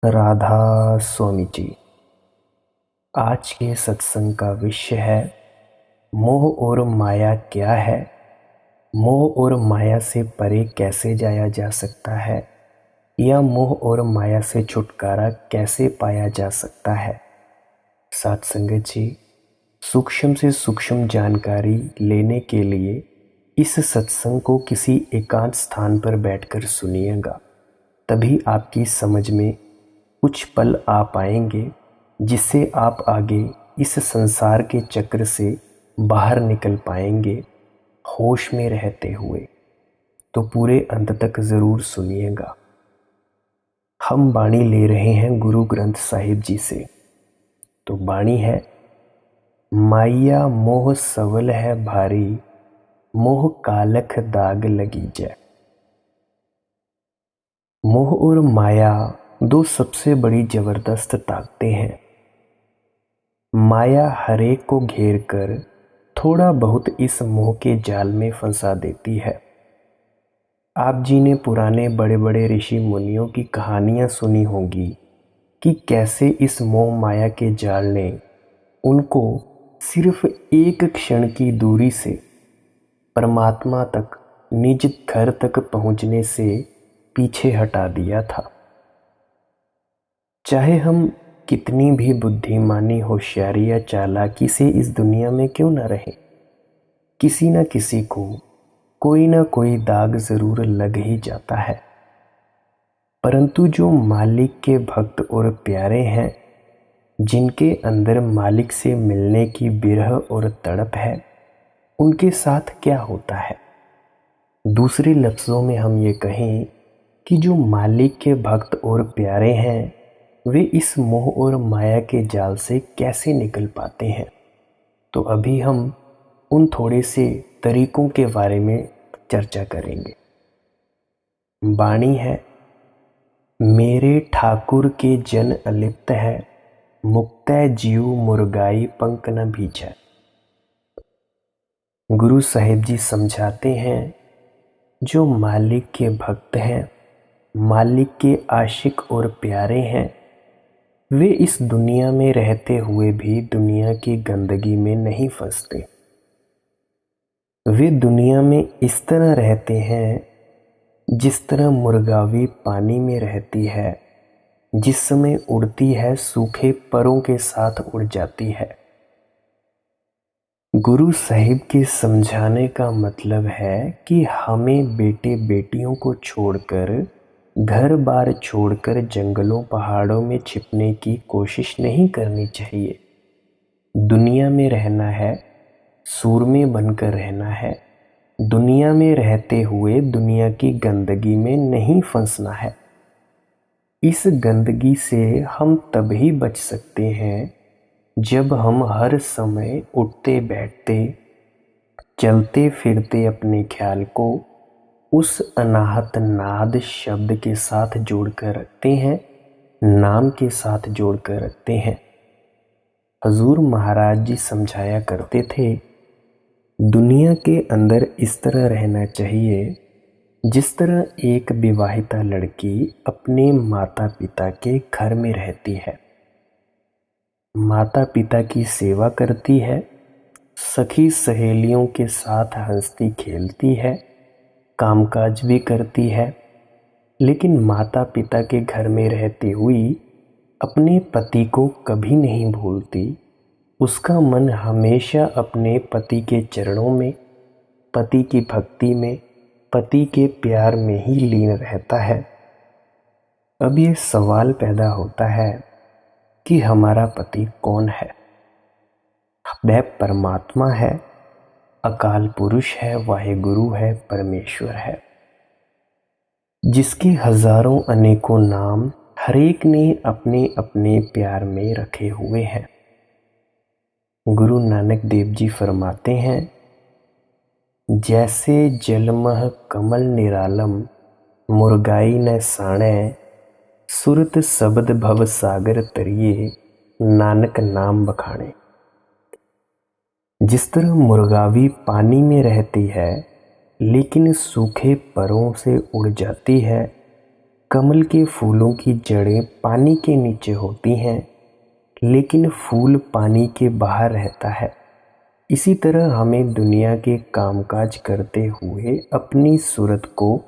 राधा स्वामी जी। आज के सत्संग का विषय है मोह और माया क्या है, मोह और माया से परे कैसे जाया जा सकता है, या मोह और माया से छुटकारा कैसे पाया जा सकता है। साथ संगत जी, सूक्ष्म से सूक्ष्म जानकारी लेने के लिए इस सत्संग को किसी एकांत स्थान पर बैठकर सुनिएगा, तभी आपकी समझ में कुछ पल आ पाएंगे जिससे आप आगे इस संसार के चक्र से बाहर निकल पाएंगे होश में रहते हुए। तो पूरे अंत तक ज़रूर सुनिएगा। हम वाणी ले रहे हैं गुरु ग्रंथ साहिब जी से। तो वाणी है, माया मोह सवल है भारी, मोह कालख दाग लगी जय। मोह और माया दो सबसे बड़ी जबरदस्त ताकतें हैं। माया हरेक को घेर कर थोड़ा बहुत इस मोह के जाल में फंसा देती है। आप जी ने पुराने बड़े बड़े ऋषि मुनियों की कहानियां सुनी होंगी कि कैसे इस मोह माया के जाल ने उनको सिर्फ एक क्षण की दूरी से परमात्मा तक, निज घर तक पहुंचने से पीछे हटा दिया था। चाहे हम कितनी भी बुद्धिमानी, होशियारी या चालाकी से इस दुनिया में क्यों न रहें, किसी न किसी को कोई ना कोई दाग जरूर लग ही जाता है। परंतु जो मालिक के भक्त और प्यारे हैं, जिनके अंदर मालिक से मिलने की बिरह और तड़प है, उनके साथ क्या होता है। दूसरे लफ्ज़ों में हम ये कहें कि जो मालिक के भक्त और प्यारे हैं, वे इस मोह और माया के जाल से कैसे निकल पाते हैं। तो अभी हम उन थोड़े से तरीकों के बारे में चर्चा करेंगे। वाणी है, मेरे ठाकुर के जन अलिप्त है, मुक्तै जीव मुर्गाई पंख न भीजै। गुरु साहिब जी समझाते हैं, जो मालिक के भक्त हैं, मालिक के आशिक और प्यारे हैं, वे इस दुनिया में रहते हुए भी दुनिया की गंदगी में नहीं फंसते। वे दुनिया में इस तरह रहते हैं जिस तरह मुर्गावी पानी में रहती है, जिस समय उड़ती है सूखे परों के साथ उड़ जाती है। गुरु साहिब के समझाने का मतलब है कि हमें बेटे बेटियों को छोड़कर, घर बार छोड़कर जंगलों पहाड़ों में छिपने की कोशिश नहीं करनी चाहिए। दुनिया में रहना है, सूरमे बनकर रहना है। दुनिया में रहते हुए दुनिया की गंदगी में नहीं फंसना है। इस गंदगी से हम तभी बच सकते हैं जब हम हर समय उठते बैठते, चलते फिरते अपने ख्याल को उस अनाहत नाद शब्द के साथ जोड़कर रखते हैं, नाम के साथ जोड़कर रखते हैं। हजूर महाराज जी समझाया करते थे, दुनिया के अंदर इस तरह रहना चाहिए जिस तरह एक विवाहिता लड़की अपने माता पिता के घर में रहती है, माता पिता की सेवा करती है, सखी सहेलियों के साथ हंसती खेलती है, कामकाज भी करती है, लेकिन माता पिता के घर में रहती हुई अपने पति को कभी नहीं भूलती। उसका मन हमेशा अपने पति के चरणों में, पति की भक्ति में, पति के प्यार में ही लीन रहता है। अब ये सवाल पैदा होता है कि हमारा पति कौन है। वह परमात्मा है, अकाल पुरुष है, वाहेगुरु है, परमेश्वर है, जिसके हजारों अनेकों नाम हरेक ने अपने अपने प्यार में रखे हुए हैं। गुरु नानक देव जी फरमाते हैं, जैसे जलमह कमल निरालम, मुर्गाई न साणै, सुरत शब्द भव सागर तरिए, नानक नाम बखाने। जिस तरह मुर्गावी पानी में रहती है लेकिन सूखे परों से उड़ जाती है, कमल के फूलों की जड़ें पानी के नीचे होती हैं, लेकिन फूल पानी के बाहर रहता है। इसी तरह हमें दुनिया के कामकाज करते हुए अपनी सूरत को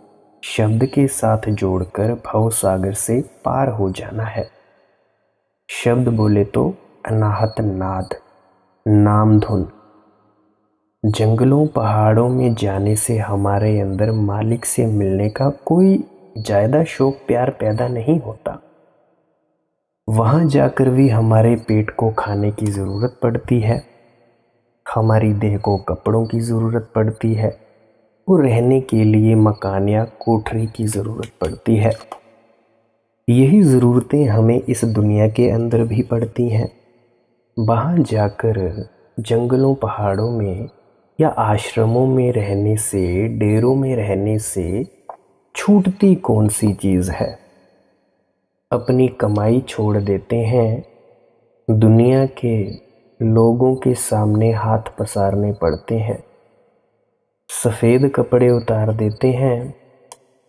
शब्द के साथ जोड़कर भव सागर से पार हो जाना है। शब्द बोले तो अनाहत नाद, नाम धुन। जंगलों पहाड़ों में जाने से हमारे अंदर मालिक से मिलने का कोई ज़्यादा शौक प्यार पैदा नहीं होता। वहाँ जाकर भी हमारे पेट को खाने की ज़रूरत पड़ती है, हमारी देह को कपड़ों की ज़रूरत पड़ती है और रहने के लिए मकान या कोठरी की ज़रूरत पड़ती है। यही ज़रूरतें हमें इस दुनिया के अंदर भी पड़ती हैं। वहाँ जाकर जंगलों पहाड़ों में या आश्रमों में रहने से, डेरों में रहने से छूटती कौन सी चीज़ है। अपनी कमाई छोड़ देते हैं, दुनिया के लोगों के सामने हाथ पसारने पड़ते हैं। सफ़ेद कपड़े उतार देते हैं,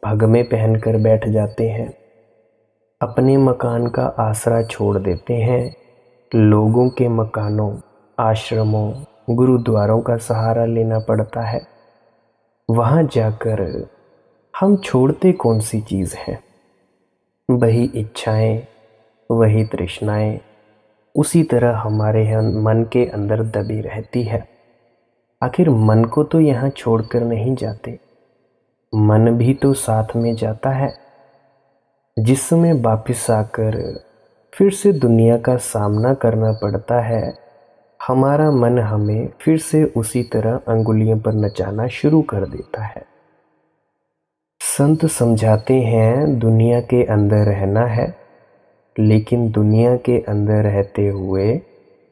भगमे पहनकर बैठ जाते हैं। अपने मकान का आसरा छोड़ देते हैं, लोगों के मकानों, आश्रमों, गुरुद्वारों का सहारा लेना पड़ता है। वहाँ जाकर हम छोड़ते कौन सी चीज़ है? वही इच्छाएं, वही तृष्णाएं उसी तरह हमारे मन के अंदर दबी रहती है। आखिर मन को तो यहाँ छोड़कर नहीं जाते, मन भी तो साथ में जाता है। जिस समय वापस आकर फिर से दुनिया का सामना करना पड़ता है, हमारा मन हमें फिर से उसी तरह अंगुलियों पर नचाना शुरू कर देता है। संत समझाते हैं दुनिया के अंदर रहना है, लेकिन दुनिया के अंदर रहते हुए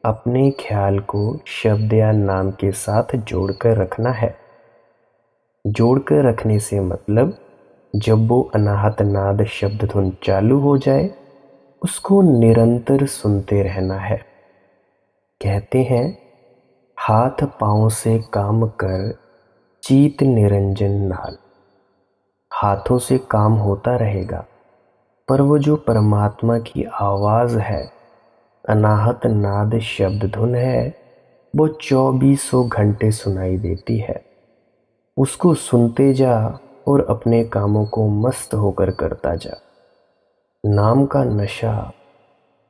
अपने ख्याल को शब्द या नाम के साथ जोड़कर रखना है। जोड़कर रखने से मतलब जब वो अनाहत नाद शब्द धुन चालू हो जाए, उसको निरंतर सुनते रहना है। कहते हैं हाथ पांव से काम कर चीत निरंजन नाल। हाथों से काम होता रहेगा, पर वो जो परमात्मा की आवाज़ है, अनाहत नाद शब्द धुन है, वो 2400 घंटे सुनाई देती है। उसको सुनते जा और अपने कामों को मस्त होकर करता जा। नाम का नशा,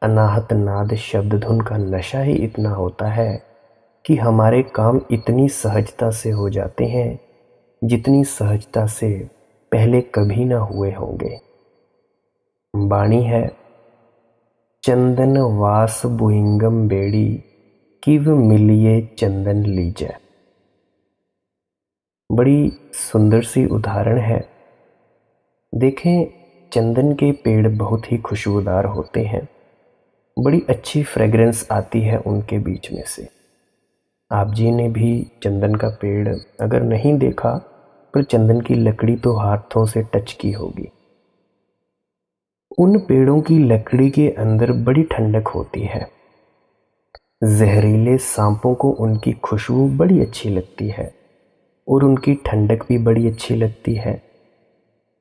अनाहत नाद शब्द धुन का नशा ही इतना होता है कि हमारे काम इतनी सहजता से हो जाते हैं जितनी सहजता से पहले कभी ना हुए होंगे। वाणी है चंदन वास बुइंगम बेड़ी, किव मिलिए चंदन लीजै। बड़ी सुंदर सी उदाहरण है। देखें, चंदन के पेड़ बहुत ही खुशबूदार होते हैं, बड़ी अच्छी फ्रेग्रेंस आती है उनके बीच में से। आप जी ने भी चंदन का पेड़ अगर नहीं देखा, पर चंदन की लकड़ी तो हाथों से टच की होगी। उन पेड़ों की लकड़ी के अंदर बड़ी ठंडक होती है। जहरीले सांपों को उनकी खुशबू बड़ी अच्छी लगती है और उनकी ठंडक भी बड़ी अच्छी लगती है।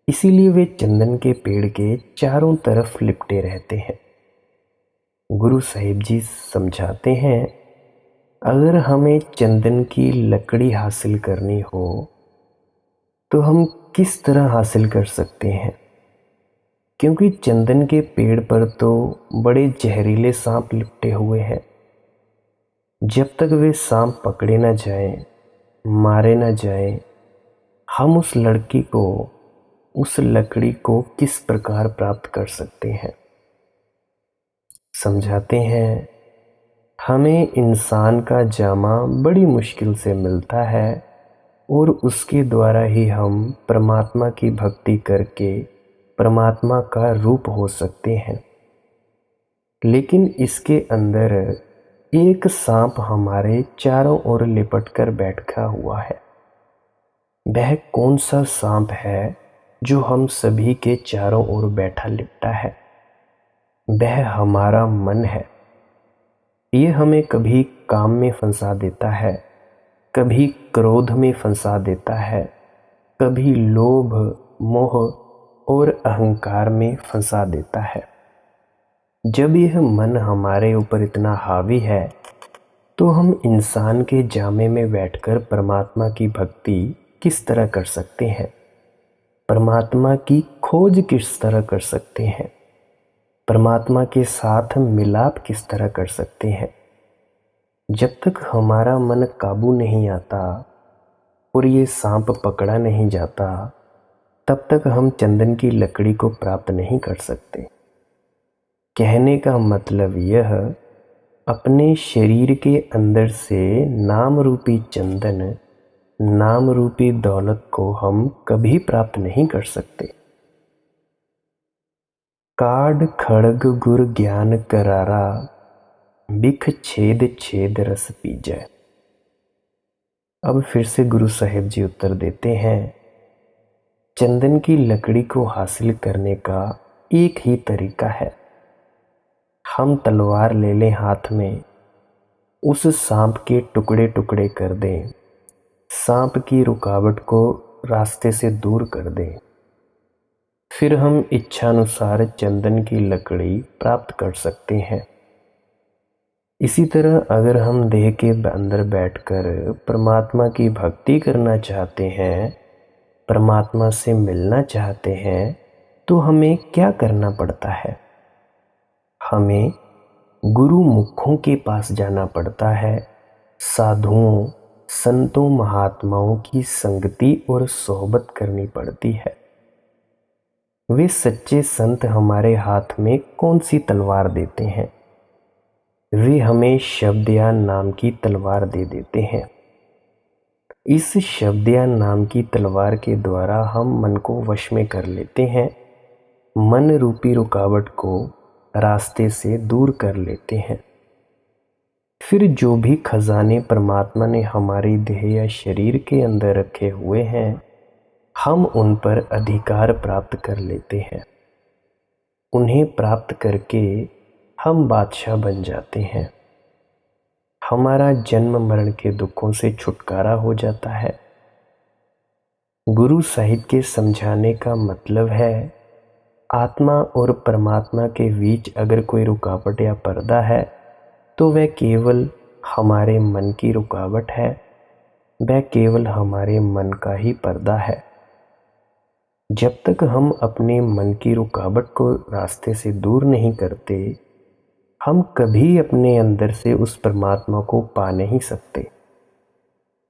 इसीलिए वे चंदन के पेड़ के चारों तरफ लिपटे रहते हैं। गुरु साहिब जी समझाते हैं, अगर हमें चंदन की लकड़ी हासिल करनी हो तो हम किस तरह हासिल कर सकते हैं? क्योंकि चंदन के पेड़ पर तो बड़े जहरीले सांप लिपटे हुए हैं। जब तक वे सांप पकड़े न जाएं, मारे न जाएं, हम उस लकड़ी को किस प्रकार प्राप्त कर सकते हैं? समझाते हैं, हमें इंसान का जामा बड़ी मुश्किल से मिलता है और उसके द्वारा ही हम परमात्मा की भक्ति करके परमात्मा का रूप हो सकते हैं। लेकिन इसके अंदर एक सांप हमारे चारों ओर लिपट कर बैठा हुआ है। वह कौन सा सांप है जो हम सभी के चारों ओर बैठा लिपटा है? वह हमारा मन है। ये हमें कभी काम में फंसा देता है, कभी क्रोध में फंसा देता है, कभी लोभ, मोह और अहंकार में फंसा देता है। जब यह मन हमारे ऊपर इतना हावी है तो हम इंसान के जामे में बैठकर परमात्मा की भक्ति किस तरह कर सकते हैं, परमात्मा की खोज किस तरह कर सकते हैं, परमात्मा के साथ मिलाप किस तरह कर सकते हैं। जब तक हमारा मन काबू नहीं आता और ये सांप पकड़ा नहीं जाता, तब तक हम चंदन की लकड़ी को प्राप्त नहीं कर सकते। कहने का मतलब यह, अपने शरीर के अंदर से नाम रूपी चंदन, नाम रूपी दौलत को हम कभी प्राप्त नहीं कर सकते। काढ़ खड़ग गुर ज्ञान करारा, बिख छेद छेद रस पीजै। अब फिर से गुरु साहिब जी उत्तर देते हैं, चंदन की लकड़ी को हासिल करने का एक ही तरीका है। हम तलवार ले लें हाथ में, उस सांप के टुकड़े टुकड़े कर दें, सांप की रुकावट को रास्ते से दूर कर दें, फिर हम इच्छानुसार चंदन की लकड़ी प्राप्त कर सकते हैं। इसी तरह अगर हम देह के अंदर बैठकर परमात्मा की भक्ति करना चाहते हैं, परमात्मा से मिलना चाहते हैं, तो हमें क्या करना पड़ता है? हमें गुरु मुखों के पास जाना पड़ता है। साधुओं, संतों, महात्माओं की संगति और सोहबत करनी पड़ती है। वे सच्चे संत हमारे हाथ में कौन सी तलवार देते हैं? वे हमें शब्दयान नाम की तलवार दे देते हैं। इस शब्दयान नाम की तलवार के द्वारा हम मन को वश में कर लेते हैं, मन रूपी रुकावट को रास्ते से दूर कर लेते हैं। फिर जो भी खजाने परमात्मा ने हमारी देह या शरीर के अंदर रखे हुए हैं, हम उन पर अधिकार प्राप्त कर लेते हैं। उन्हें प्राप्त करके हम बादशाह बन जाते हैं। हमारा जन्म मरण के दुखों से छुटकारा हो जाता है। गुरु साहिब के समझाने का मतलब है, आत्मा और परमात्मा के बीच अगर कोई रुकावट या पर्दा है तो वह केवल हमारे मन की रुकावट है, वह केवल हमारे मन का ही पर्दा है। जब तक हम अपने मन की रुकावट को रास्ते से दूर नहीं करते, हम कभी अपने अंदर से उस परमात्मा को पा नहीं सकते।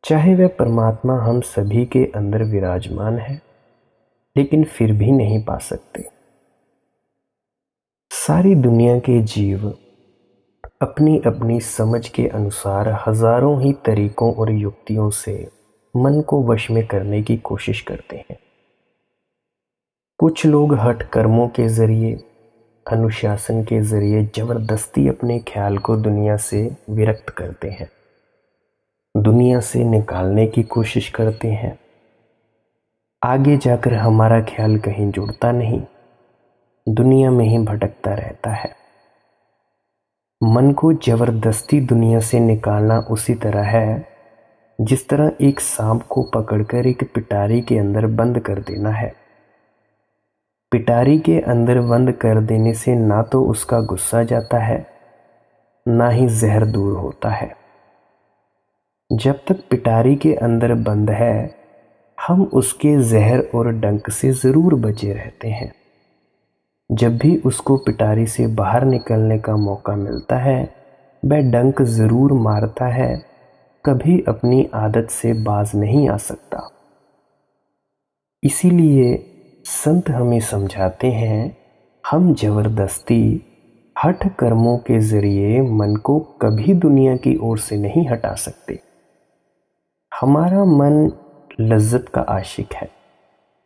चाहे वह परमात्मा हम सभी के अंदर विराजमान है, लेकिन फिर भी नहीं पा सकते। सारी दुनिया के जीव अपनी अपनी समझ के अनुसार हजारों ही तरीकों और युक्तियों से मन को वश में करने की कोशिश करते हैं। कुछ लोग हठ कर्मों के जरिए, अनुशासन के जरिए जबरदस्ती अपने ख्याल को दुनिया से विरक्त करते हैं, दुनिया से निकालने की कोशिश करते हैं। आगे जाकर हमारा ख्याल कहीं जुड़ता नहीं, दुनिया में ही भटकता रहता है। मन को जबरदस्ती दुनिया से निकालना उसी तरह है जिस तरह एक सांप को पकड़कर एक पिटारी के अंदर बंद कर देना है। पिटारी के अंदर बंद कर देने से ना तो उसका गुस्सा जाता है, ना ही जहर दूर होता है। जब तक पिटारी के अंदर बंद है, हम उसके जहर और डंक से ज़रूर बचे रहते हैं। जब भी उसको पिटारी से बाहर निकलने का मौका मिलता है, वह डंक ज़रूर मारता है, कभी अपनी आदत से बाज नहीं आ सकता। इसीलिए संत हमें समझाते हैं, हम जबरदस्ती हठ कर्मों के जरिए मन को कभी दुनिया की ओर से नहीं हटा सकते। हमारा मन लज्जत का आशिक है,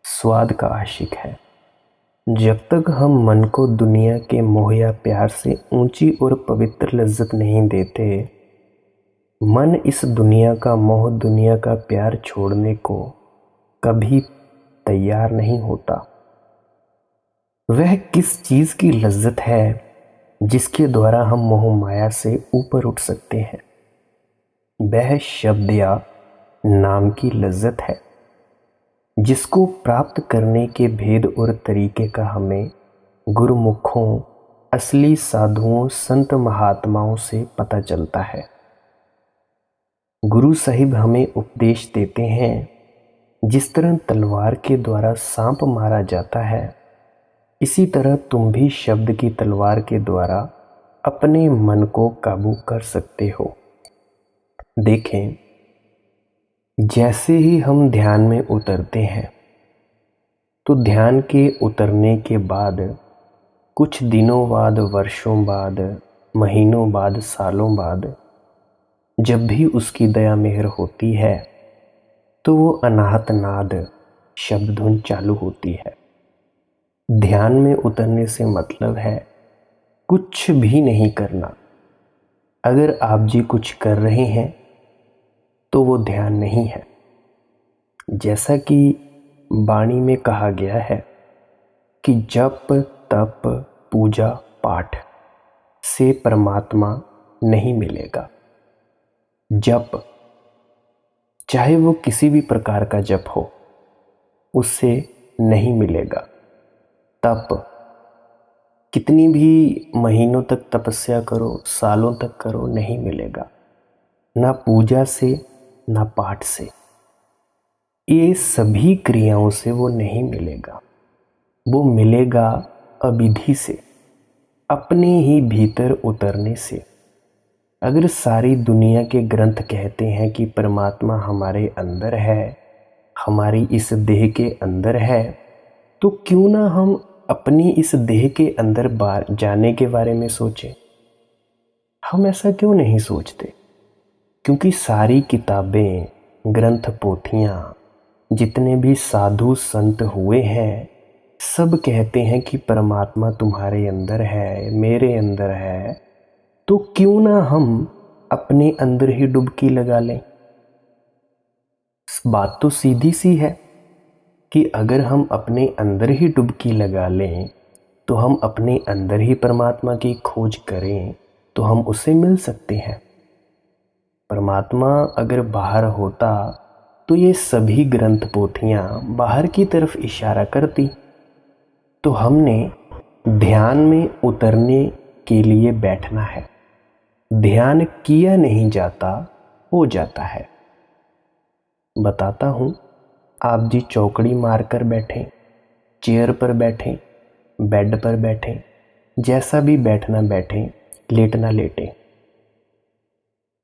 स्वाद का आशिक है। जब तक हम मन को दुनिया के मोह या प्यार से ऊंची और पवित्र लज्जत नहीं देते, मन इस दुनिया का मोह, दुनिया का प्यार छोड़ने को कभी तैयार नहीं होता। वह किस चीज़ की लज्जत है जिसके द्वारा हम मोह माया से ऊपर उठ सकते हैं? वह शब्द या नाम की लज्जत है। जिसको प्राप्त करने के भेद और तरीके का हमें गुरुमुखों, असली साधुओं, संत महात्माओं से पता चलता है। गुरु साहिब हमें उपदेश देते हैं, जिस तरह तलवार के द्वारा सांप मारा जाता है, इसी तरह तुम भी शब्द की तलवार के द्वारा अपने मन को काबू कर सकते हो। देखें, जैसे ही हम ध्यान में उतरते हैं तो ध्यान के उतरने के बाद कुछ दिनों बाद, वर्षों बाद, महीनों बाद, सालों बाद जब भी उसकी दया मेहर होती है तो वो अनाहत नाद शब्द धुन चालू होती है। ध्यान में उतरने से मतलब है कुछ भी नहीं करना। अगर आप जी कुछ कर रहे हैं तो वो ध्यान नहीं है। जैसा कि वाणी में कहा गया है कि जप, तप, पूजा, पाठ से परमात्मा नहीं मिलेगा। जप, चाहे वो किसी भी प्रकार का जप हो, उससे नहीं मिलेगा। तप, कितनी भी महीनों तक तपस्या करो, सालों तक करो, नहीं मिलेगा। ना पूजा से, ना पाठ से, ये सभी क्रियाओं से वो नहीं मिलेगा। वो मिलेगा अविधि से, अपने ही भीतर उतरने से। अगर सारी दुनिया के ग्रंथ कहते हैं कि परमात्मा हमारे अंदर है, हमारी इस देह के अंदर है, तो क्यों ना हम अपनी इस देह के अंदर जाने के बारे में सोचें। हम ऐसा क्यों नहीं सोचते? क्योंकि सारी किताबें, ग्रंथ, पोथियाँ, जितने भी साधु संत हुए हैं, सब कहते हैं कि परमात्मा तुम्हारे अंदर है, मेरे अंदर है। तो क्यों ना हम अपने अंदर ही डुबकी लगा लें। बात तो सीधी सी है कि अगर हम अपने अंदर ही डुबकी लगा लें तो हम अपने अंदर ही परमात्मा की खोज करें तो हम उससे मिल सकते हैं। परमात्मा अगर बाहर होता तो ये सभी ग्रंथ, पोथियाँ बाहर की तरफ इशारा करती। तो हमने ध्यान में उतरने के लिए बैठना है। ध्यान किया नहीं जाता, हो जाता है। बताता हूँ, आप जी चौकड़ी मारकर बैठें, चेयर पर बैठें, बेड पर बैठें, जैसा भी बैठना बैठें, लेटना लेटें।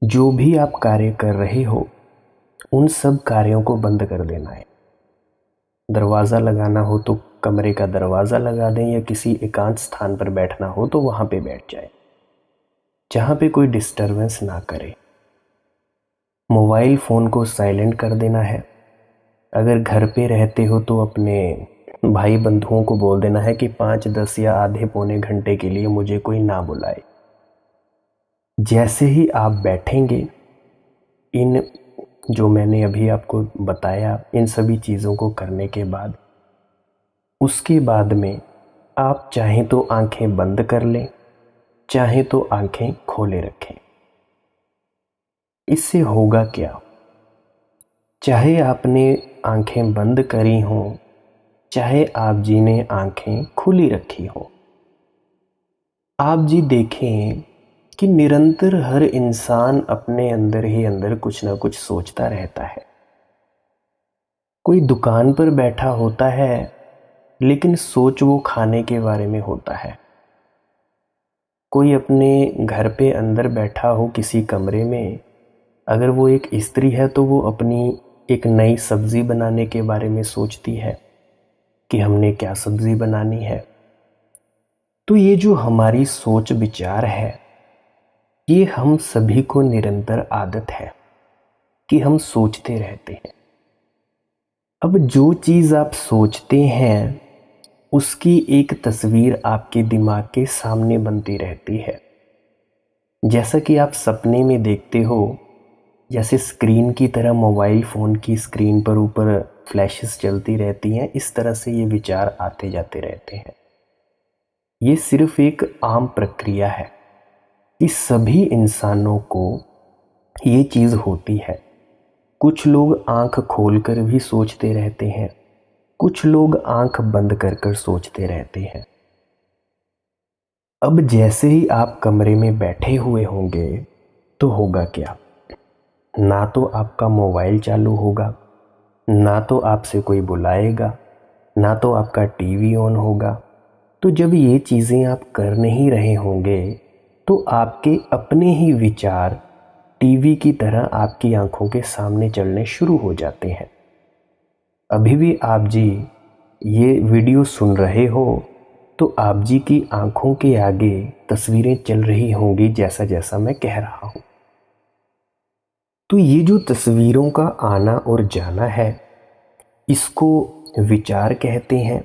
जो भी आप कार्य कर रहे हो, उन सब कार्यों को बंद कर देना है। दरवाज़ा लगाना हो तो कमरे का दरवाज़ा लगा दें, या किसी एकांत स्थान पर बैठना हो तो वहाँ पे बैठ जाए, जहाँ पे कोई डिस्टर्बेंस ना करे। मोबाइल फ़ोन को साइलेंट कर देना है। अगर घर पे रहते हो तो अपने भाई बंधुओं को बोल देना है कि 5, 10 या आधे पौने घंटे के लिए मुझे कोई ना बुलाए। जैसे ही आप बैठेंगे, इन जो मैंने अभी आपको बताया, इन सभी चीज़ों को करने के बाद, उसके बाद में आप चाहें तो आंखें बंद कर लें, चाहें तो आंखें खोले रखें। इससे होगा क्या? चाहे आपने आंखें बंद करी हों, चाहे आप जी ने आंखें खुली रखी हो, आप जी देखें कि निरंतर हर इंसान अपने अंदर ही अंदर कुछ ना कुछ सोचता रहता है। कोई दुकान पर बैठा होता है, लेकिन सोच वो खाने के बारे में होता है। कोई अपने घर पे अंदर बैठा हो किसी कमरे में, अगर वो एक स्त्री है तो वो अपनी एक नई सब्ज़ी बनाने के बारे में सोचती है कि हमने क्या सब्ज़ी बनानी है। तो ये जो हमारी सोच विचार है, ये हम सभी को निरंतर आदत है कि हम सोचते रहते हैं। अब जो चीज़ आप सोचते हैं, उसकी एक तस्वीर आपके दिमाग के सामने बनती रहती है। जैसा कि आप सपने में देखते हो, जैसे स्क्रीन की तरह मोबाइल फ़ोन की स्क्रीन पर ऊपर फ्लैशेस चलती रहती हैं, इस तरह से ये विचार आते जाते रहते हैं। ये सिर्फ एक आम प्रक्रिया है कि सभी इंसानों को ये चीज़ होती है। कुछ लोग आंख खोलकर भी सोचते रहते हैं, कुछ लोग आंख बंद कर कर सोचते रहते हैं। अब जैसे ही आप कमरे में बैठे हुए होंगे तो होगा क्या? ना तो आपका मोबाइल चालू होगा, ना तो आपसे कोई बुलाएगा, ना तो आपका टीवी ऑन होगा। तो जब ये चीज़ें आप कर नहीं रहे होंगे तो आपके अपने ही विचार टीवी की तरह आपकी आंखों के सामने चलने शुरू हो जाते हैं। अभी भी आप जी ये वीडियो सुन रहे हो तो आप जी की आंखों के आगे तस्वीरें चल रही होंगी जैसा जैसा मैं कह रहा हूँ। तो ये जो तस्वीरों का आना और जाना है, इसको विचार कहते हैं,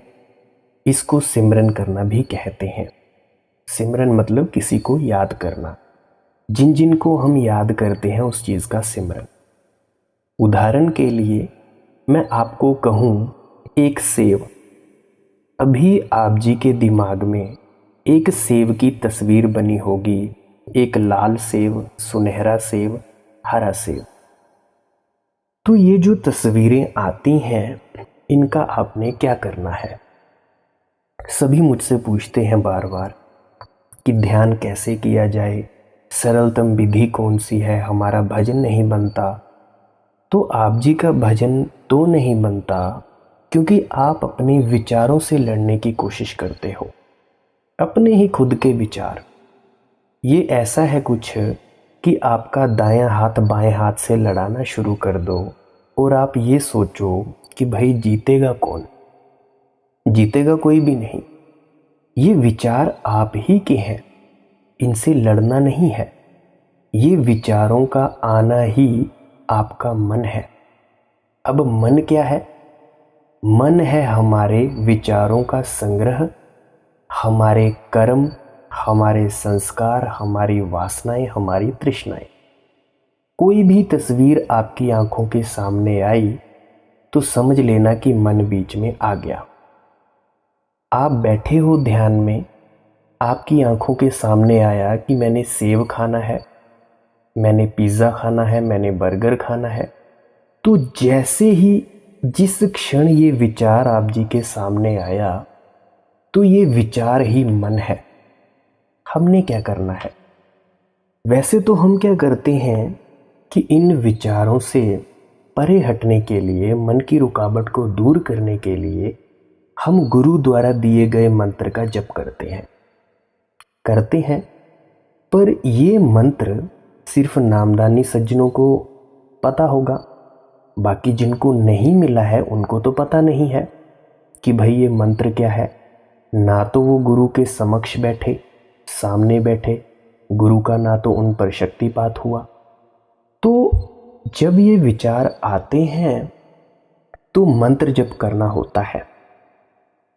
इसको सिमरन करना भी कहते हैं। सिमरन मतलब किसी को याद करना, जिन जिन को हम याद करते हैं उस चीज़ का सिमरन। उदाहरण के लिए मैं आपको कहूँ एक सेब, अभी आप जी के दिमाग में एक सेब की तस्वीर बनी होगी, एक लाल सेब, सुनहरा सेब, हरा सेब। तो ये जो तस्वीरें आती हैं इनका आपने क्या करना है? सभी मुझसे पूछते हैं बार बार कि ध्यान कैसे किया जाए, सरलतम विधि कौन सी है, हमारा भजन नहीं बनता। तो आप जी का भजन तो नहीं बनता क्योंकि आप अपने विचारों से लड़ने की कोशिश करते हो, अपने ही खुद के विचार। ये ऐसा है कुछ कि आपका दायां हाथ बाएं हाथ से लड़ाना शुरू कर दो और आप ये सोचो कि भाई जीतेगा कौन? जीतेगा कोई भी नहीं। ये विचार आप ही के हैं, इनसे लड़ना नहीं है। ये विचारों का आना ही आपका मन है। अब मन क्या है? मन है हमारे विचारों का संग्रह, हमारे कर्म, हमारे संस्कार, हमारी वासनाएं, हमारी तृष्णाएं। कोई भी तस्वीर आपकी आंखों के सामने आई तो समझ लेना कि मन बीच में आ गया। आप बैठे हो ध्यान में, आपकी आंखों के सामने आया कि मैंने सेब खाना है, मैंने पिज़्ज़ा खाना है, मैंने बर्गर खाना है। तो जैसे ही जिस क्षण ये विचार आप जी के सामने आया तो ये विचार ही मन है। हमने क्या करना है? वैसे तो हम क्या करते हैं कि इन विचारों से परे हटने के लिए, मन की रुकावट को दूर करने के लिए हम गुरु द्वारा दिए गए मंत्र का जप करते हैं। पर ये मंत्र सिर्फ नामदानी सज्जनों को पता होगा, बाकी जिनको नहीं मिला है उनको तो पता नहीं है कि भाई ये मंत्र क्या है। ना तो वो गुरु के समक्ष बैठे, सामने बैठे, गुरु का ना तो उन पर शक्तिपात हुआ। तो जब ये विचार आते हैं तो मंत्र जप करना होता है,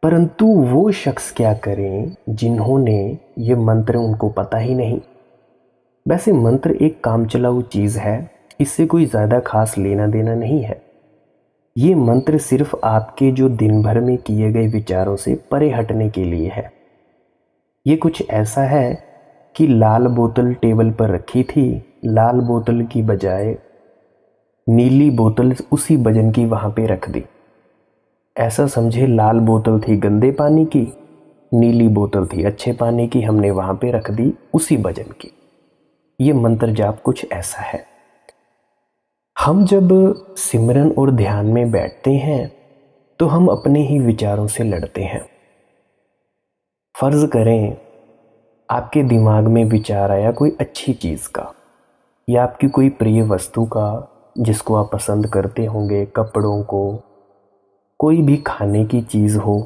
परंतु वो शख्स क्या करें जिन्होंने ये मंत्र उनको पता ही नहीं। वैसे मंत्र एक कामचलाऊ चीज़ है, इससे कोई ज़्यादा खास लेना देना नहीं है। ये मंत्र सिर्फ आपके जो दिन भर में किए गए विचारों से परे हटने के लिए है। ये कुछ ऐसा है कि लाल बोतल टेबल पर रखी थी, लाल बोतल की बजाय नीली बोतल उसी वजन की वहाँ पे रख दी। ऐसा समझे लाल बोतल थी गंदे पानी की, नीली बोतल थी अच्छे पानी की, हमने वहाँ पे रख दी उसी वजन की। ये मंत्र जाप कुछ ऐसा है। हम जब सिमरन और ध्यान में बैठते हैं तो हम अपने ही विचारों से लड़ते हैं। फर्ज करें आपके दिमाग में विचार आया कोई अच्छी चीज़ का या आपकी कोई प्रिय वस्तु का जिसको आप पसंद करते होंगे, कपड़ों को, कोई भी खाने की चीज़ हो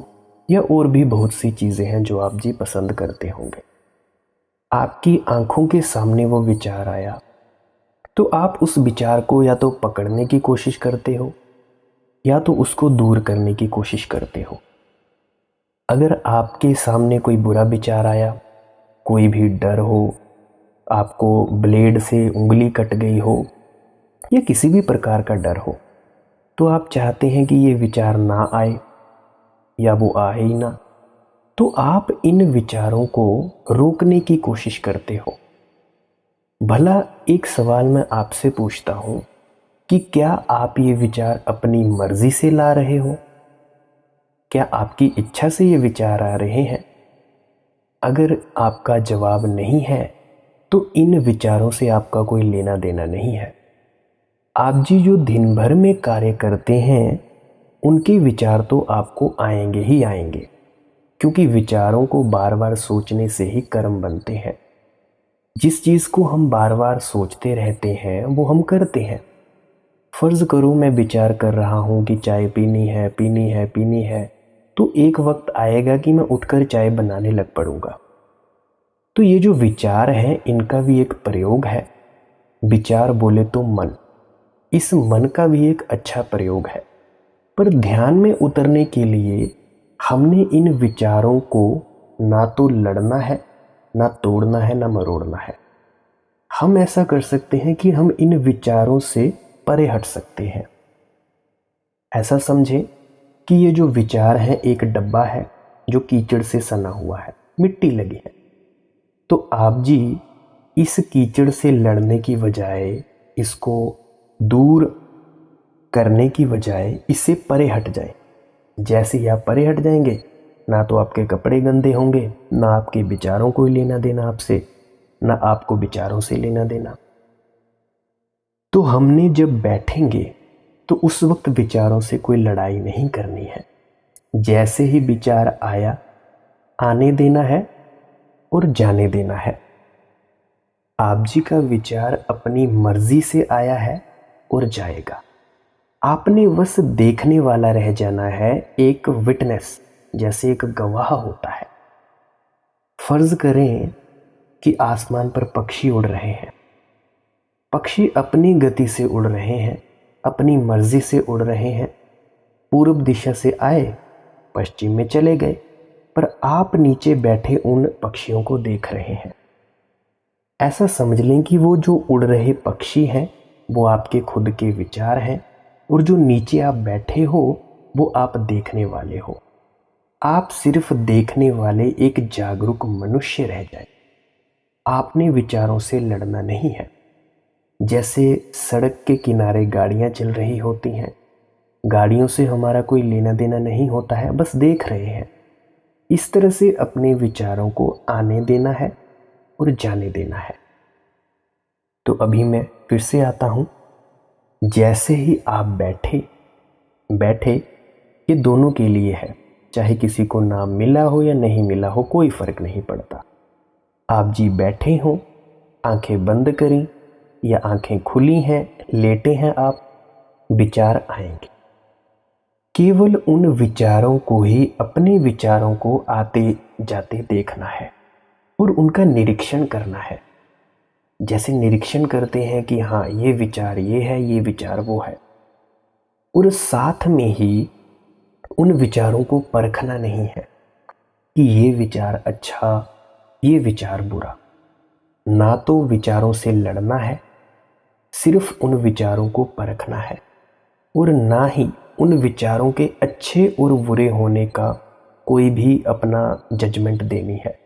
या और भी बहुत सी चीज़ें हैं जो आप जी पसंद करते होंगे। आपकी आंखों के सामने वो विचार आया तो आप उस विचार को या तो पकड़ने की कोशिश करते हो या तो उसको दूर करने की कोशिश करते हो। अगर आपके सामने कोई बुरा विचार आया, कोई भी डर हो, आपको ब्लेड से उंगली कट गई हो या किसी भी प्रकार का डर हो, तो आप चाहते हैं कि ये विचार ना आए या वो आए ही ना। तो आप इन विचारों को रोकने की कोशिश करते हो। भला एक सवाल मैं आपसे पूछता हूँ कि क्या आप ये विचार अपनी मर्जी से ला रहे हो क्या आपकी इच्छा से ये विचार आ रहे हैं? अगर आपका जवाब नहीं है तो इन विचारों से आपका कोई लेना देना नहीं है। आप जी जो दिन भर में कार्य करते हैं उनके विचार तो आपको आएंगे ही आएंगे, क्योंकि विचारों को बार बार सोचने से ही कर्म बनते हैं। जिस चीज़ को हम बार बार सोचते रहते हैं वो हम करते हैं। फर्ज करो मैं विचार कर रहा हूँ कि चाय पीनी है पीनी है पीनी है, तो एक वक्त आएगा कि मैं उठकर चाय बनाने लग पड़ूंगा। तो ये जो विचार हैं इनका भी एक प्रयोग है। विचार बोले तो मन, इस मन का भी एक अच्छा प्रयोग है। पर ध्यान में उतरने के लिए हमने इन विचारों को ना तो लड़ना है, ना तोड़ना है, ना मरोड़ना है। हम ऐसा कर सकते हैं कि हम इन विचारों से परे हट सकते हैं। ऐसा समझें कि ये जो विचार है एक डब्बा है जो कीचड़ से सना हुआ है, मिट्टी लगी है। तो आप जी इस कीचड़ से लड़ने की बजाय, इसको दूर करने की बजाय इससे परे हट जाए। जैसे ही आप परे हट जाएंगे, ना तो आपके कपड़े गंदे होंगे, ना आपके विचारों को लेना देना आपसे, ना आपको विचारों से लेना देना। तो हमने जब बैठेंगे तो उस वक्त विचारों से कोई लड़ाई नहीं करनी है। जैसे ही विचार आया आने देना है और जाने देना है। आप जी का विचार अपनी मर्जी से आया है और जाएगा। आपने बस देखने वाला रह जाना है, एक विटनेस, जैसे एक गवाह होता है। फर्ज करें कि आसमान पर पक्षी उड़ रहे हैं। पक्षी अपनी गति से उड़ रहे हैं, अपनी मर्जी से उड़ रहे हैं। पूर्व दिशा से आए, पश्चिम में चले गए, पर आप नीचे बैठे उन पक्षियों को देख रहे हैं। ऐसा समझ लें कि वो जो उड़ रहे पक्षी हैं वो आपके खुद के विचार हैं, और जो नीचे आप बैठे हो वो आप देखने वाले हो। आप सिर्फ देखने वाले एक जागरूक मनुष्य रह जाए। आपने विचारों से लड़ना नहीं है। जैसे सड़क के किनारे गाड़ियां चल रही होती हैं, गाड़ियों से हमारा कोई लेना देना नहीं होता है, बस देख रहे हैं। इस तरह से अपने विचारों को आने देना है और जाने देना है। तो अभी मैं फिर से आता हूं। जैसे ही आप बैठे, ये दोनों के लिए है। चाहे किसी को नाम मिला हो या नहीं मिला हो, कोई फर्क नहीं पड़ता। आप जी बैठे हो, आंखें बंद करी या आंखें खुली हैं, लेटे हैं आप, विचार आएंगे। केवल उन विचारों को ही, अपने विचारों को आते जाते देखना है और उनका निरीक्षण करना है। जैसे निरीक्षण करते हैं कि हाँ ये विचार ये है, ये विचार वो है, और साथ में ही उन विचारों को परखना नहीं है कि ये विचार अच्छा, ये विचार बुरा। ना तो विचारों से लड़ना है, सिर्फ उन विचारों को परखना है, और ना ही उन विचारों के अच्छे और बुरे होने का कोई भी अपना जजमेंट देनी है।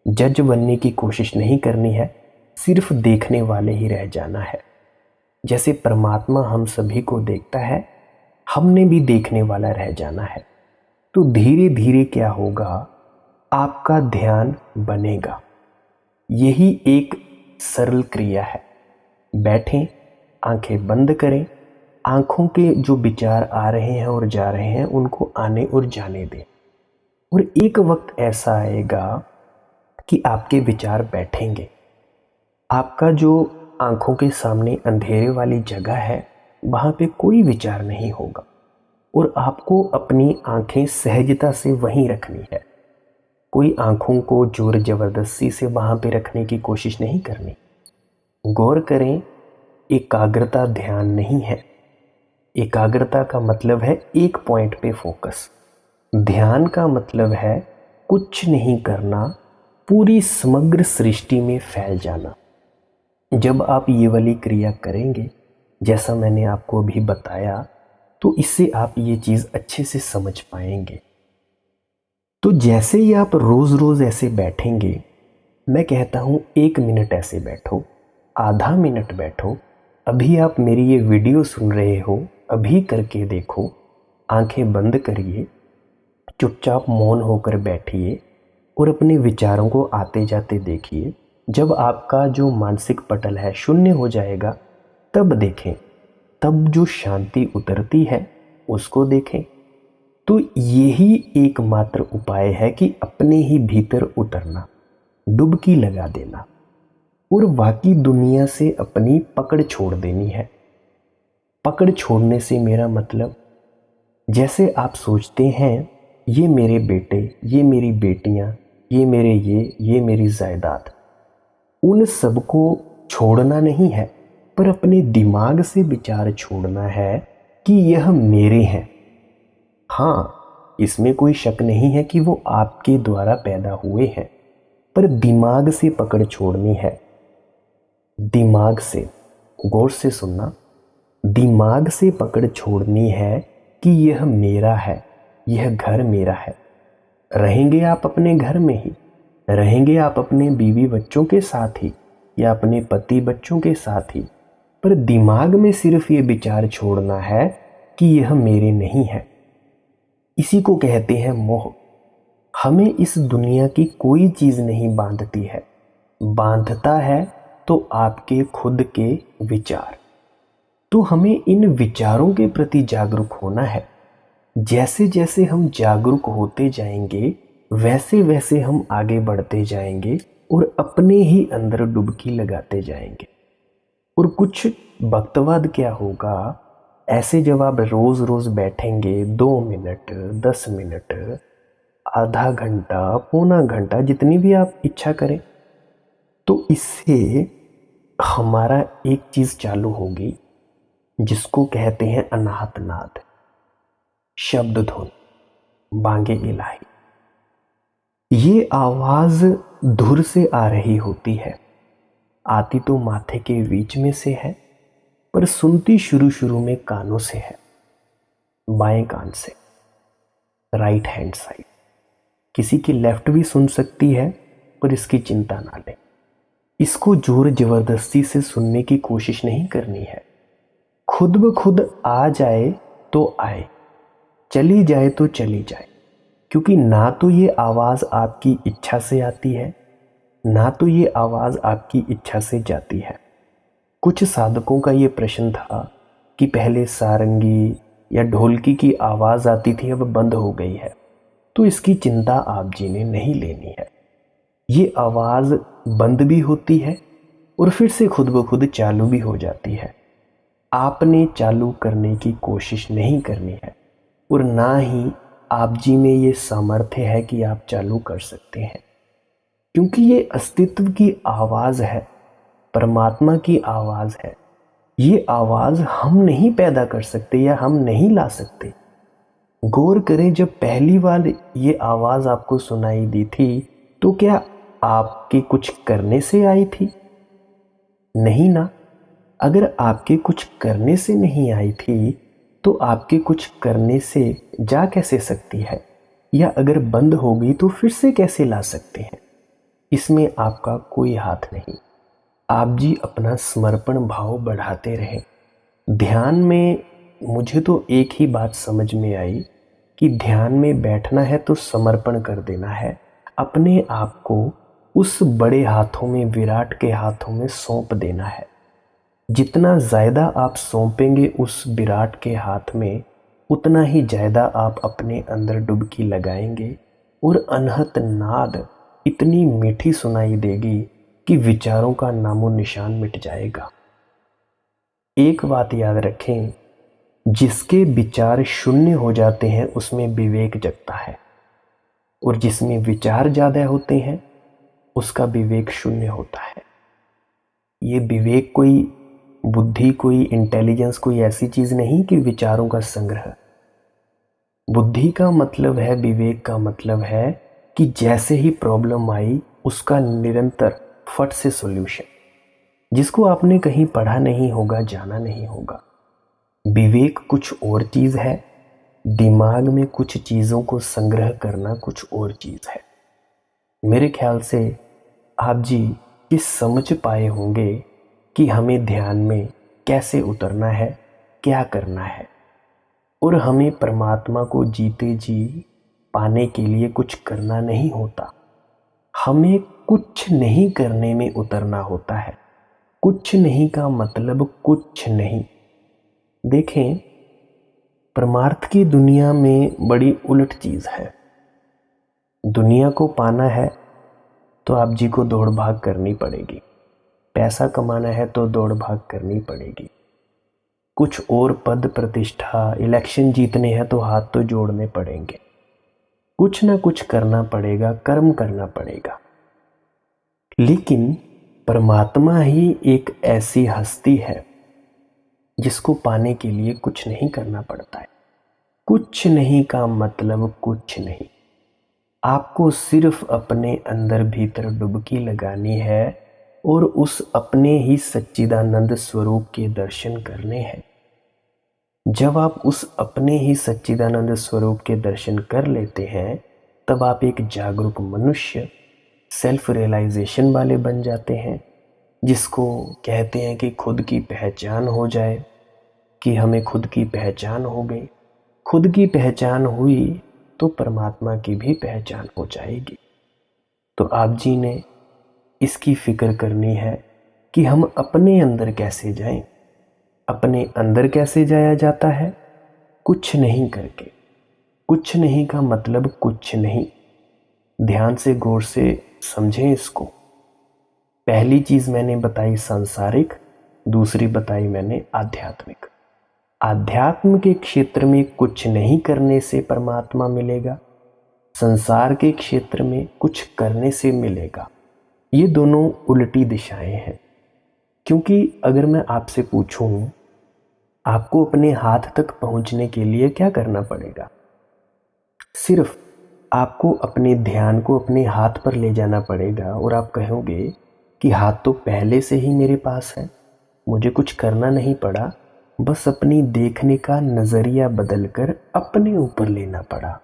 जज बनने की कोशिश नहीं करनी है, सिर्फ देखने वाले ही रह जाना है। जैसे परमात्मा हम सभी को देखता है, हमने भी देखने वाला रह जाना है। तो धीरे धीरे क्या होगा, आपका ध्यान बनेगा। यही एक सरल क्रिया है। बैठें, आंखें बंद करें, आंखों के जो विचार आ रहे हैं और जा रहे हैं उनको आने और जाने दें। और एक वक्त ऐसा आएगा कि आपके विचार बैठेंगे। आपका जो आंखों के सामने अंधेरे वाली जगह है वहाँ पे कोई विचार नहीं होगा, और आपको अपनी आंखें सहजता से वहीं रखनी है। कोई आंखों को जोर जबरदस्ती से वहाँ पे रखने की कोशिश नहीं करनी। गौर करें, एकाग्रता ध्यान नहीं है। एकाग्रता का मतलब है एक पॉइंट पे फोकस। ध्यान का मतलब है कुछ नहीं करना, पूरी समग्र सृष्टि में फैल जाना। जब आप ये वाली क्रिया करेंगे, जैसा मैंने आपको अभी बताया, तो इससे आप ये चीज़ अच्छे से समझ पाएंगे। तो जैसे ही आप रोज़ रोज़ ऐसे बैठेंगे, मैं कहता हूँ 1 मिनट ऐसे बैठो, आधा मिनट बैठो। अभी आप मेरी ये वीडियो सुन रहे हो, अभी करके देखो। आंखें बंद करिए, चुपचाप मौन होकर बैठिए और अपने विचारों को आते जाते देखिए। जब आपका जो मानसिक पटल है शून्य हो जाएगा तब देखें, तब जो शांति उतरती है उसको देखें। तो यही एकमात्र उपाय है कि अपने ही भीतर उतरना, डुबकी लगा देना और बाकी दुनिया से अपनी पकड़ छोड़ देनी है। पकड़ छोड़ने से मेरा मतलब, जैसे आप सोचते हैं ये मेरे बेटे, ये मेरी बेटियां, ये मेरे ये मेरी जायदाद, उन सबको छोड़ना नहीं है, पर अपने दिमाग से विचार छोड़ना है कि यह मेरे हैं। हाँ, इसमें कोई शक नहीं है कि वो आपके द्वारा पैदा हुए हैं, पर दिमाग से पकड़ छोड़नी है। दिमाग से, गौर से सुनना, दिमाग से पकड़ छोड़नी है कि यह मेरा है, यह घर मेरा है। रहेंगे आप अपने घर में ही, रहेंगे आप अपने बीवी बच्चों के साथ ही या अपने पति बच्चों के साथ ही, पर दिमाग में सिर्फ ये विचार छोड़ना है कि यह मेरे नहीं है। इसी को कहते हैं मोह। हमें इस दुनिया की कोई चीज़ नहीं बांधती है, बांधता है तो आपके खुद के विचार। तो हमें इन विचारों के प्रति जागरूक होना है। जैसे जैसे हम जागरूक होते जाएंगे वैसे वैसे हम आगे बढ़ते जाएंगे और अपने ही अंदर डुबकी लगाते जाएंगे। और कुछ वक्त बाद क्या होगा, ऐसे जब आप रोज रोज बैठेंगे 2 मिनट, 10 मिनट, आधा घंटा, पौना घंटा, जितनी भी आप इच्छा करें, तो इससे हमारा एक चीज चालू होगी जिसको कहते हैं अनाहत नाद, शब्द धुन, बांगे इलाही। ये आवाज धुर से आ रही होती है, आती तो माथे के बीच में से है, पर सुनती शुरू शुरू में कानों से है, बाएं कान से, राइट हैंड साइड। किसी की लेफ्ट भी सुन सकती है, पर इसकी चिंता ना लें। इसको जोर जबरदस्ती से सुनने की कोशिश नहीं करनी है। खुद ब खुद आ जाए तो आए, चली जाए तो चली जाए, क्योंकि ना तो ये आवाज आपकी इच्छा से आती है, ना तो ये आवाज आपकी इच्छा से जाती है। कुछ साधकों का ये प्रश्न था कि पहले सारंगी या ढोलकी की आवाज आती थी, अब बंद हो गई है। तो इसकी चिंता आप जी ने नहीं लेनी है। ये आवाज बंद भी होती है और फिर से खुद ब खुद चालू भी हो जाती है। आपने चालू करने की कोशिश नहीं करनी है और ना ही आप जी में ये सामर्थ्य है कि आप चालू कर सकते हैं, क्योंकि ये अस्तित्व की आवाज है, परमात्मा की आवाज है। ये आवाज हम नहीं पैदा कर सकते या हम नहीं ला सकते। गौर करें, जब पहली बार ये आवाज आपको सुनाई दी थी तो क्या आपके कुछ करने से आई थी? नहीं ना। अगर आपके कुछ करने से नहीं आई थी तो आपके कुछ करने से जा कैसे सकती है, या अगर बंद हो गई तो फिर से कैसे ला सकते हैं? इसमें आपका कोई हाथ नहीं। आप जी अपना समर्पण भाव बढ़ाते रहें। ध्यान में मुझे तो एक ही बात समझ में आई कि ध्यान में बैठना है तो समर्पण कर देना है, अपने आप को उस बड़े हाथों में, विराट के हाथों में सौंप देना है। जितना ज़्यादा आप सौंपेंगे उस विराट के हाथ में, उतना ही ज़्यादा आप अपने अंदर डुबकी लगाएंगे और अनहत नाद इतनी मीठी सुनाई देगी कि विचारों का नामो निशान मिट जाएगा। एक बात याद रखें, जिसके विचार शून्य हो जाते हैं उसमें विवेक जगता है, और जिसमें विचार ज़्यादा होते हैं उसका विवेक शून्य होता है। ये विवेक कोई बुद्धि, कोई इंटेलिजेंस, कोई ऐसी चीज नहीं कि विचारों का संग्रह। बुद्धि का मतलब है, विवेक का मतलब है कि जैसे ही प्रॉब्लम आई उसका निरंतर फट से सॉल्यूशन, जिसको आपने कहीं पढ़ा नहीं होगा, जाना नहीं होगा। विवेक कुछ और चीज है, दिमाग में कुछ चीजों को संग्रह करना कुछ और चीज है। मेरे ख्याल से आप जी ये समझ पाए होंगे कि हमें ध्यान में कैसे उतरना है, क्या करना है, और हमें परमात्मा को जीते जी पाने के लिए कुछ करना नहीं होता, हमें कुछ नहीं करने में उतरना होता है। कुछ नहीं का मतलब कुछ नहीं। देखें, परमार्थ की दुनिया में बड़ी उलट चीज है। दुनिया को पाना है तो आप जी को दौड़ भाग करनी पड़ेगी, पैसा कमाना है तो दौड़ भाग करनी पड़ेगी, कुछ और पद प्रतिष्ठा इलेक्शन जीतने हैं तो हाथ तो जोड़ने पड़ेंगे, कुछ ना कुछ करना पड़ेगा, कर्म करना पड़ेगा। लेकिन परमात्मा ही एक ऐसी हस्ती है जिसको पाने के लिए कुछ नहीं करना पड़ता है। कुछ नहीं का मतलब कुछ नहीं। आपको सिर्फ अपने अंदर भीतर डुबकी लगानी है और उस अपने ही सच्चिदानंद स्वरूप के दर्शन करने हैं। जब आप उस अपने ही सच्चिदानंद स्वरूप के दर्शन कर लेते हैं तब आप एक जागरूक मनुष्य, सेल्फ रियलाइजेशन वाले बन जाते हैं, जिसको कहते हैं कि खुद की पहचान हो जाए, कि हमें खुद की पहचान हो गई। खुद की पहचान हुई तो परमात्मा की भी पहचान हो जाएगी। तो आप जी ने इसकी फिक्र करनी है कि हम अपने अंदर कैसे जाएं। अपने अंदर कैसे जाया जाता है? कुछ नहीं करके। कुछ नहीं का मतलब कुछ नहीं। ध्यान से गौर से समझें इसको। पहली चीज मैंने बताई सांसारिक, दूसरी बताई मैंने आध्यात्मिक। आध्यात्म के क्षेत्र में कुछ नहीं करने से परमात्मा मिलेगा, संसार के क्षेत्र में कुछ करने से मिलेगा। ये दोनों उल्टी दिशाएं हैं। क्योंकि अगर मैं आपसे पूछूं, आपको अपने हाथ तक पहुंचने के लिए क्या करना पड़ेगा? सिर्फ आपको अपने ध्यान को अपने हाथ पर ले जाना पड़ेगा और आप कहोगे कि हाथ तो पहले से ही मेरे पास है, मुझे कुछ करना नहीं पड़ा, बस अपनी देखने का नजरिया बदलकर अपने ऊपर लेना पड़ा।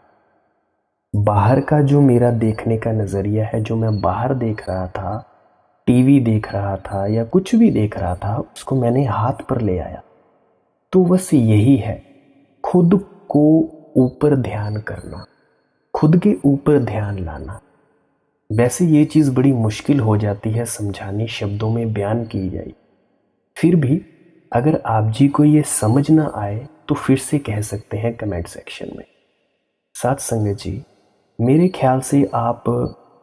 बाहर का जो मेरा देखने का नजरिया है, जो मैं बाहर देख रहा था, टीवी देख रहा था या कुछ भी देख रहा था, उसको मैंने हाथ पर ले आया। तो बस यही है, खुद को ऊपर ध्यान करना, खुद के ऊपर ध्यान लाना। वैसे ये चीज बड़ी मुश्किल हो जाती है समझानी, शब्दों में बयान की जाए। फिर भी अगर आप जी को ये समझ ना आए तो फिर से कह सकते हैं कमेंट सेक्शन में। साथ संगत जी, मेरे ख्याल से आप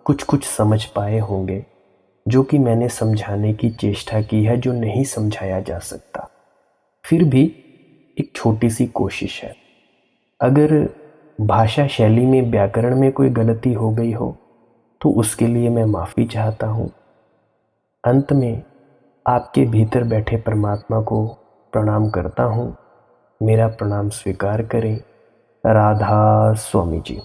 कुछ कुछ समझ पाए होंगे जो कि मैंने समझाने की चेष्टा की है, जो नहीं समझाया जा सकता। फिर भी एक छोटी सी कोशिश है। अगर भाषा शैली में, व्याकरण में कोई गलती हो गई हो तो उसके लिए मैं माफ़ी चाहता हूँ। अंत में आपके भीतर बैठे परमात्मा को प्रणाम करता हूँ। मेरा प्रणाम स्वीकार करें। राधा स्वामी जी।